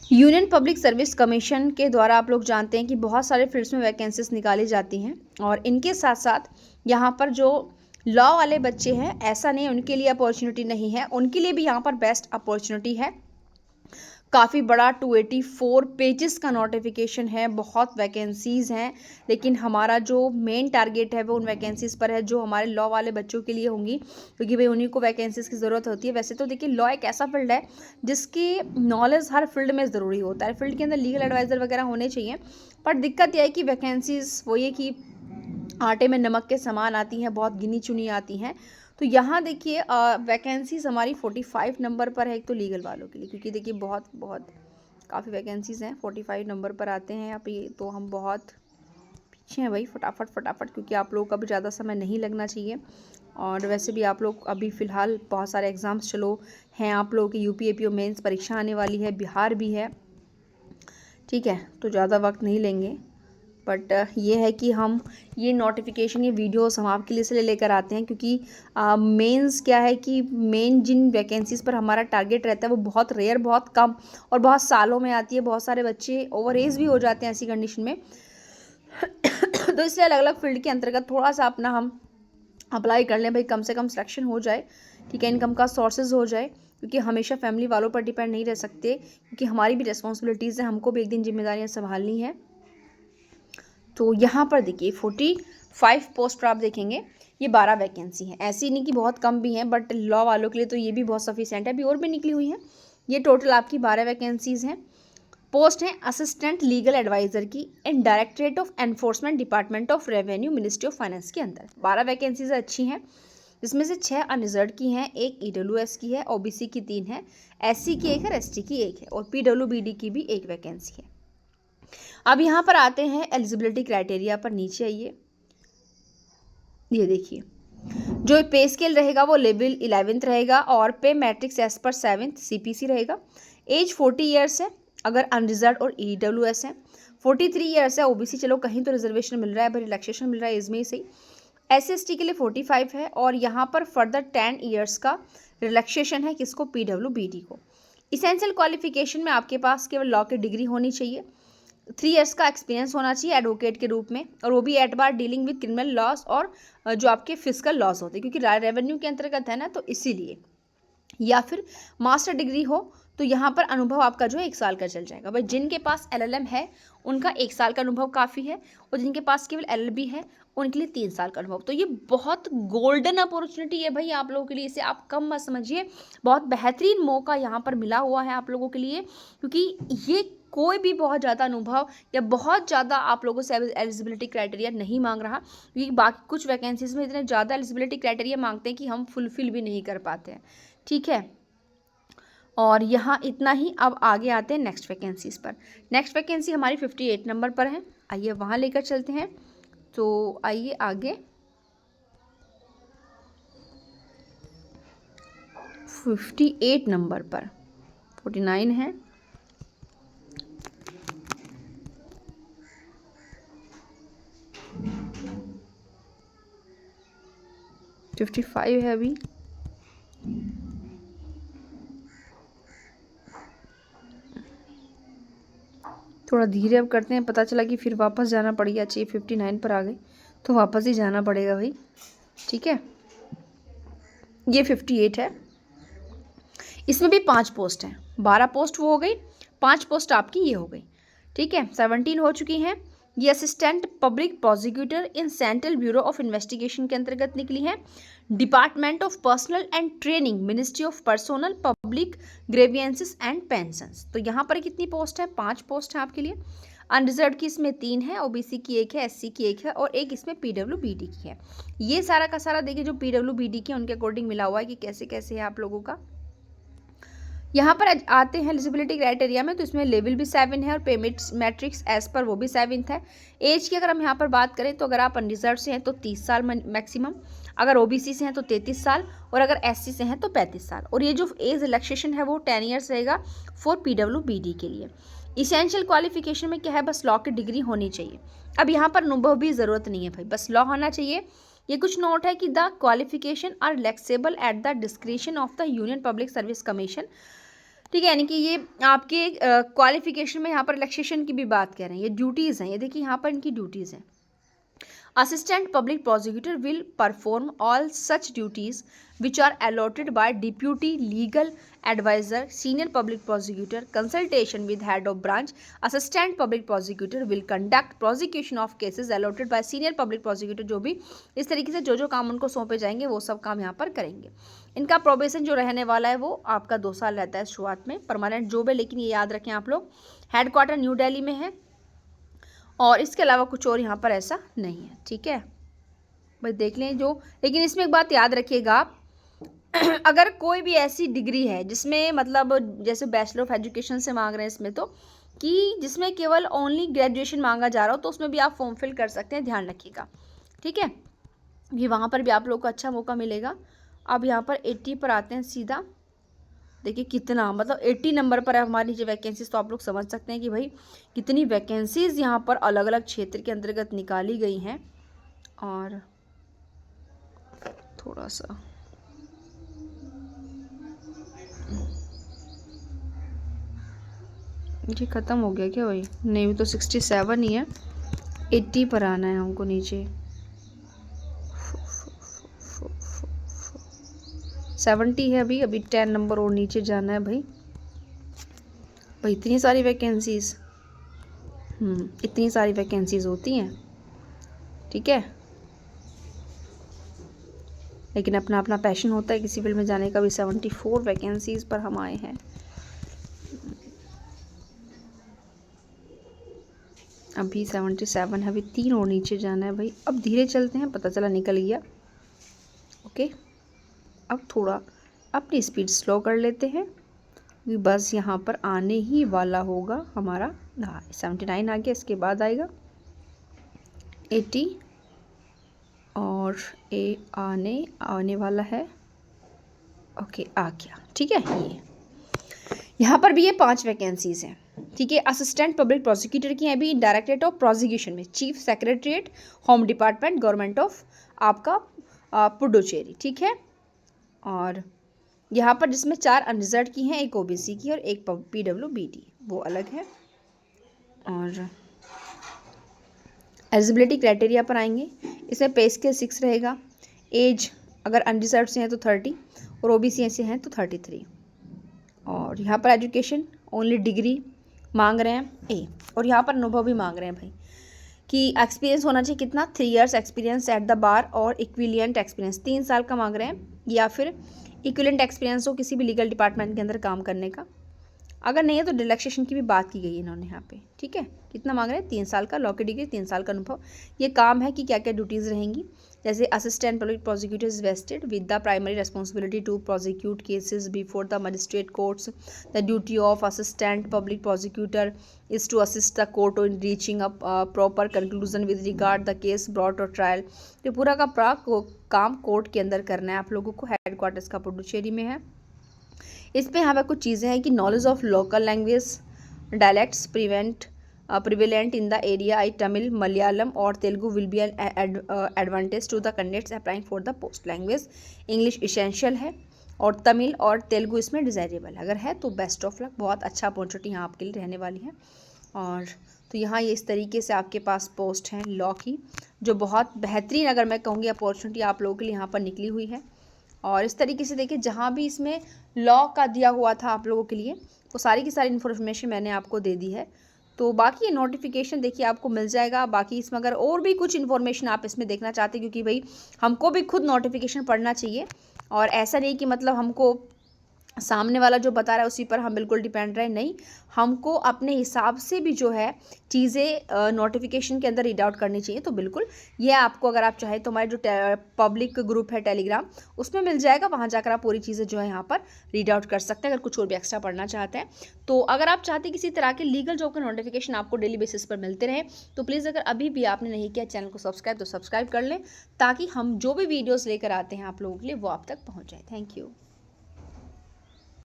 Union Public Service commission के द्वारा आप लोग जानते हैं कि बहुत सारे फील्ड्स में वैकेंसीज निकाली जाती हैं, और इनके साथ साथ यहाँ पर जो लॉ वाले बच्चे हैं, ऐसा नहीं उनके लिए अपॉर्चुनिटी नहीं है, उनके लिए भी यहाँ पर बेस्ट अपॉर्चुनिटी है। काफ़ी बड़ा 284 पेजेस का नोटिफिकेशन है, बहुत वैकेंसीज़ हैं, लेकिन हमारा जो मेन टारगेट है वो उन वैकेंसीज़ पर है जो हमारे लॉ वाले बच्चों के लिए होंगी, क्योंकि भाई उन्हीं को वैकेंसीज़ की ज़रूरत होती है। वैसे तो देखिए, लॉ एक ऐसा फील्ड है जिसकी नॉलेज हर फील्ड में ज़रूरी होता है, फील्ड के अंदर लीगल एडवाइज़र वगैरह होने चाहिए, पर दिक्कत यह है कि वैकेंसीज़ वो ये कि आटे में नमक के समान आती हैं, बहुत गिनी चुनी आती हैं। तो यहाँ देखिए वैकेंसीज़ हमारी 45 नंबर पर है, एक तो लीगल वालों के लिए, क्योंकि देखिए बहुत बहुत काफ़ी वैकेंसीज़ हैं, 45 नंबर पर आते हैं यहाँ पे, तो हम बहुत पीछे हैं भाई। फटाफट फटाफट, क्योंकि आप लोगों का भी ज़्यादा समय नहीं लगना चाहिए, और वैसे भी आप लोग अभी फ़िलहाल बहुत सारे एग्ज़ाम्स चलो हैं, आप लोगों की यूपी एपीओ मेंस परीक्षा आने वाली है, बिहार भी है, ठीक है, तो ज़्यादा वक्त नहीं लेंगे। बट ये है कि हम ये नोटिफिकेशन, ये वीडियोस हम आपके लिए इसलिए लेकर आते हैं क्योंकि मेंस क्या है कि मेन जिन वैकेंसीज़ पर हमारा टारगेट रहता है वो बहुत रेयर, बहुत कम और बहुत सालों में आती है। बहुत सारे बच्चे ओवर एज भी हो जाते हैं ऐसी कंडीशन में तो इसलिए अलग अलग फील्ड के अंतर्गत थोड़ा सा अपना हम अप्लाई कर लें भाई, कम से कम सिलेक्शन हो जाए, ठीक है, इनकम का सोर्सेज हो जाए, क्योंकि हमेशा फैमिली वालों पर डिपेंड नहीं रह सकते, क्योंकि हमारी भी रिस्पॉन्सिबिलिटीज़ है, हमको भी एक दिन जिम्मेदारियाँ संभालनी है। तो यहाँ पर देखिए 45 पोस्ट पर आप देखेंगे ये 12 वैकेंसी हैं, ऐसी नहीं कि बहुत कम भी हैं, बट लॉ वालों के लिए तो ये भी बहुत सफिशिएंट है, अभी और भी निकली हुई हैं। ये टोटल आपकी 12 वैकेंसीज़ हैं। पोस्ट हैं असिस्टेंट लीगल एडवाइज़र की in directorate of enforcement, department of revenue, ministry of finance के अंदर। 12 वैकेंसीज अच्छी हैं, जिसमें से 6 अनरिजर्व की हैं, एक ईडब्ल्यूएस की है, ओबीसी की 3 है, एससी की 1 है, एसटी की 1 है, और पीडब्ल्यूबीडी की भी 1 वैकेंसी है। अब यहाँ पर आते हैं एलिजिबिलिटी क्राइटेरिया पर, नीचे आइए, ये देखिए जो पे स्केल रहेगा वो लेवल 11th रहेगा, और पे matrix as per 7th CPC रहेगा। एज 40 ईयर्स है अगर अनरिजर्व और EWS है, 43 ईयर्स है ओबीसी, चलो कहीं तो रिजर्वेशन मिल रहा है, भाई रिलैक्सेशन मिल रहा है एज में ही सही। SC/ST के लिए 45 है, और यहाँ पर फर्दर 10 ईयर्स का रिलैक्सेशन है, किसको, PWBD को। इसेंशियल क्वालिफिकेशन में आपके पास केवल लॉ की डिग्री होनी चाहिए, 3 ईयर्स का एक्सपीरियंस होना चाहिए एडवोकेट के रूप में, और वो भी at bar dealing with criminal laws और जो आपके फिजिकल लॉस होते हैं, क्योंकि रेवेन्यू के अंतर्गत है ना, तो इसीलिए। या फिर मास्टर डिग्री हो, तो यहाँ पर अनुभव आपका जो है 1 साल का चल जाएगा। भाई जिनके पास LLM है उनका 1 साल का अनुभव काफ़ी है, और जिनके पास केवल LLB है उनके लिए 3 साल का अनुभव। तो ये बहुत गोल्डन अपॉर्चुनिटी है भाई आप लोगों के लिए, इसे आप कम मत समझिए, बहुत बेहतरीन मौका यहाँ पर मिला हुआ है आप लोगों के लिए, क्योंकि ये कोई भी बहुत ज़्यादा अनुभव या बहुत ज़्यादा आप लोगों से एलिजिबिलिटी क्राइटेरिया नहीं मांग रहा, क्योंकि बाकी कुछ वैकेंसीज में इतने ज़्यादा एलिजिबिलिटी क्राइटेरिया मांगते हैं कि हम फुलफिल भी नहीं कर पाते हैं, ठीक है। और यहाँ इतना ही। अब आगे आते हैं नेक्स्ट वैकेंसीज़ पर। नेक्स्ट वैकेंसी हमारी 58 नंबर पर है, आइए वहाँ लेकर चलते हैं। तो आइए आगे 58 नंबर पर, 49 है, फिफ्टी 55 है अभी, थोड़ा धीरे अब करते हैं, पता चला कि फिर वापस जाना पड़ गया, चाहिए 59 पर आ गए तो वापस ही जाना पड़ेगा भाई, ठीक है। ये 58 है, इसमें भी 5 पोस्ट हैं, 12 पोस्ट वो हो गई, 5 पोस्ट आपकी ये हो गई, ठीक है। 17 हो चुकी हैं। ये assistant public prosecutor in central bureau of investigation के अंतर्गत निकली है। Department of personal and training, ministry of personnel public grievances and pensions. तो यहाँ पर कितनी पोस्ट है, 5 पोस्ट है आपके लिए। अनरिजर्व की इसमें 3 है, ओबीसी की 1 है, एससी की 1 है, और एक इसमें पीडब्ल्यूबीडी की है। ये सारा का सारा देखिए जो पीडब्ल्यूबीडी की है उनके अकॉर्डिंग मिला हुआ है कि कैसे कैसे है आप लोगों का। यहाँ पर आते हैं एलिजिबिलिटी क्राइटेरिया में, तो इसमें लेवल भी 7 है, और पेमेंट मैट्रिक्स एज पर वो भी 7th है। एज की अगर हम यहाँ पर बात करें तो अगर आप अनरिजर्व से हैं तो 30 साल मैक्सिमम, अगर ओबीसी से हैं तो 33 साल, और अगर एससी से हैं तो 35 साल। और ये जो एज रिलैक्सेशन है वो 10 ईयर्स रहेगा फॉर पीडब्ल्यूबीडी के लिए। इसेंशियल क्वालिफिकेशन में क्या है, बस लॉ की डिग्री होनी चाहिए। अब यहाँ पर अनुभव भी ज़रूरत नहीं है भाई, बस लॉ होना चाहिए। ये कुछ नोट है कि the qualification are flexible at the discretion of the Union Public Service Commission. ठीक है, यानी कि ये आपके क्वालिफिकेशन में यहाँ पर रिलैक्सेशन की भी बात कर रहे हैं। ये ड्यूटीज़ हैं, ये देखिए यहाँ पर इनकी ड्यूटीज़ हैं। Assistant Public Prosecutor will perform all such duties which are allotted by Deputy Legal Advisor, Senior Public Prosecutor, consultation with Head of Branch. Assistant Public Prosecutor will conduct prosecution of cases allotted by Senior Public Prosecutor। जो भी इस तरीके से जो काम उनको सौंपे जाएंगे वो सब काम यहाँ पर करेंगे। इनका प्रोबेशन जो रहने वाला है वो आपका 2 साल रहता है शुरुआत में, परमानेंट जॉब है, लेकिन ये याद रखें आप लोग हेडक्वार्टर न्यू दिल्ली में है और इसके अलावा कुछ और यहाँ पर ऐसा नहीं है। ठीक है भाई, देख लें जो, लेकिन इसमें एक बात याद रखिएगा, अगर कोई भी ऐसी डिग्री है जिसमें मतलब जैसे बैचलर ऑफ एजुकेशन से मांग रहे हैं इसमें, तो कि जिसमें केवल ओनली ग्रेजुएशन मांगा जा रहा हो, तो उसमें भी आप फॉर्म फिल कर सकते हैं, ध्यान रखिएगा। ठीक है, ये वहाँ पर भी आप लोग को अच्छा मौका मिलेगा। अब यहाँ पर 80 पर आते हैं सीधा, देखिए कितना मतलब 80 नंबर पर है हमारी जो वैकेंसीज, तो आप लोग समझ सकते हैं कि भाई कितनी वैकेंसीज यहाँ पर अलग अलग क्षेत्र के अंतर्गत निकाली गई हैं। और थोड़ा सा ये ख़त्म हो गया क्या भाई? नहीं, तो 67 ही है, 80 पर आना है हमको नीचे। 70 है अभी 10 नंबर और नीचे जाना है भाई। इतनी सारी वैकेंसीज, इतनी सारी वैकेंसीज होती हैं। ठीक है, लेकिन अपना अपना पैशन होता है किसी फील्ड में जाने का भी। 74 वैकेंसीज पर हम आए हैं। अभी 77 है, अभी 3 और नीचे जाना है भाई। अब धीरे चलते हैं, पता चला निकल गया। ओके, अब थोड़ा अपनी स्पीड स्लो कर लेते हैं, बस यहाँ पर आने ही वाला होगा हमारा। 79 आ गया, इसके बाद आएगा 80 और आने वाला है। ओके, आ गया। ठीक है, ये यहाँ पर भी ये 5 वैकेंसीज हैं। ठीक है, असिस्टेंट पब्लिक प्रोसिक्यूटर की हैं भी डायरेक्टरेट ऑफ प्रोसिक्यूशन में, chief secretariat, home department, government of आपका पुडुचेरी। ठीक है, और यहाँ पर जिसमें 4 अनरिजर्व की हैं, एक ओबीसी की और एक पीडब्ल्यूबीडी, वो अलग है। और एलिजिबिलिटी क्राइटेरिया पर आएंगे, इसमें पे स्केल 6 रहेगा। एज अगर अनरिजर्व से हैं तो 30 और ओबीसी से हैं तो 33। और यहाँ पर एजुकेशन ओनली डिग्री मांग रहे हैं ए, और यहाँ पर अनुभव भी मांग रहे हैं भाई कि एक्सपीरियंस होना चाहिए कितना, 3 years experience at the bar और इक्विलियंट एक्सपीरियंस 3 साल का मांग रहे हैं, या फिर इक्विलेंट एक्सपीरियंस हो किसी भी लीगल डिपार्टमेंट के अंदर काम करने का। अगर नहीं है तो रिलैक्सेशन की भी बात की गई है इन्होंने यहाँ पे। ठीक है, कितना मांग रहे हैं? 3 साल का, लॉ की डिग्री, 3 साल का अनुभव। ये काम है कि क्या क्या ड्यूटीज़ रहेंगी, जैसे assistant public prosecutor is vested with the primary responsibility to prosecute cases before the magistrate courts. The duty of assistant public prosecutor is to assist the court in reaching a proper conclusion with regard the case brought or trial। तो पूरा का पूरा काम court के अंदर करना है आप लोगों को। हेडक्वार्टर्स का पुडुचेरी में है। इस पे यहाँ पर कुछ चीज़ें हैं कि knowledge of local language dialects prevalent in the area I Tamil, Malayalam और Telugu will be an advantage to the candidates applying for the post. Language English essential है और तमिल और तेलुगु इसमें डिज़ायरेबल है। अगर है तो बेस्ट ऑफ लक, बहुत अच्छा अपॉर्चुनिटी यहाँ आपके लिए रहने वाली है। और तो यहाँ ये इस तरीके से आपके पास पोस्ट हैं लॉ की, जो बहुत बेहतरीन, अगर मैं कहूँगी, अपॉर्चुनिटी आप लोगों के लिए यहाँ पर निकली हुई है। और इस तरीके से देखिए, जहाँ भी इसमें लॉ का दिया हुआ था आप लोगों के लिए, वो सारी की सारी इन्फॉर्मेशन मैंने आपको दे दी है। तो बाकी ये नोटिफिकेशन देखिए आपको मिल जाएगा। बाकी इसमें अगर और भी कुछ इन्फॉर्मेशन आप इसमें देखना चाहते हैं, क्योंकि भाई हमको भी खुद नोटिफिकेशन पढ़ना चाहिए, और ऐसा नहीं कि मतलब हमको सामने वाला जो बता रहा है उसी पर हम बिल्कुल डिपेंड रहे, नहीं, हमको अपने हिसाब से भी जो है चीज़ें नोटिफिकेशन के अंदर रीड आउट करनी चाहिए। तो बिल्कुल ये आपको, अगर आप चाहें तो हमारे जो पब्लिक ग्रुप है टेलीग्राम, उसमें मिल जाएगा। वहाँ जाकर आप पूरी चीज़ें जो है यहाँ पर रीड आउट कर सकते हैं, अगर कुछ और भी एक्स्ट्रा पढ़ना चाहते हैं। तो अगर आप चाहते हैं किसी तरह के लीगल जॉब के नोटिफिकेशन आपको डेली बेसिस पर मिलते रहे, तो प्लीज़ अगर अभी भी आपने नहीं किया चैनल को सब्सक्राइब, तो सब्सक्राइब कर लें, ताकि हम जो भी वीडियोज़ लेकर आते हैं आप लोगों के लिए वो आप तक पहुँच जाए। Thank you.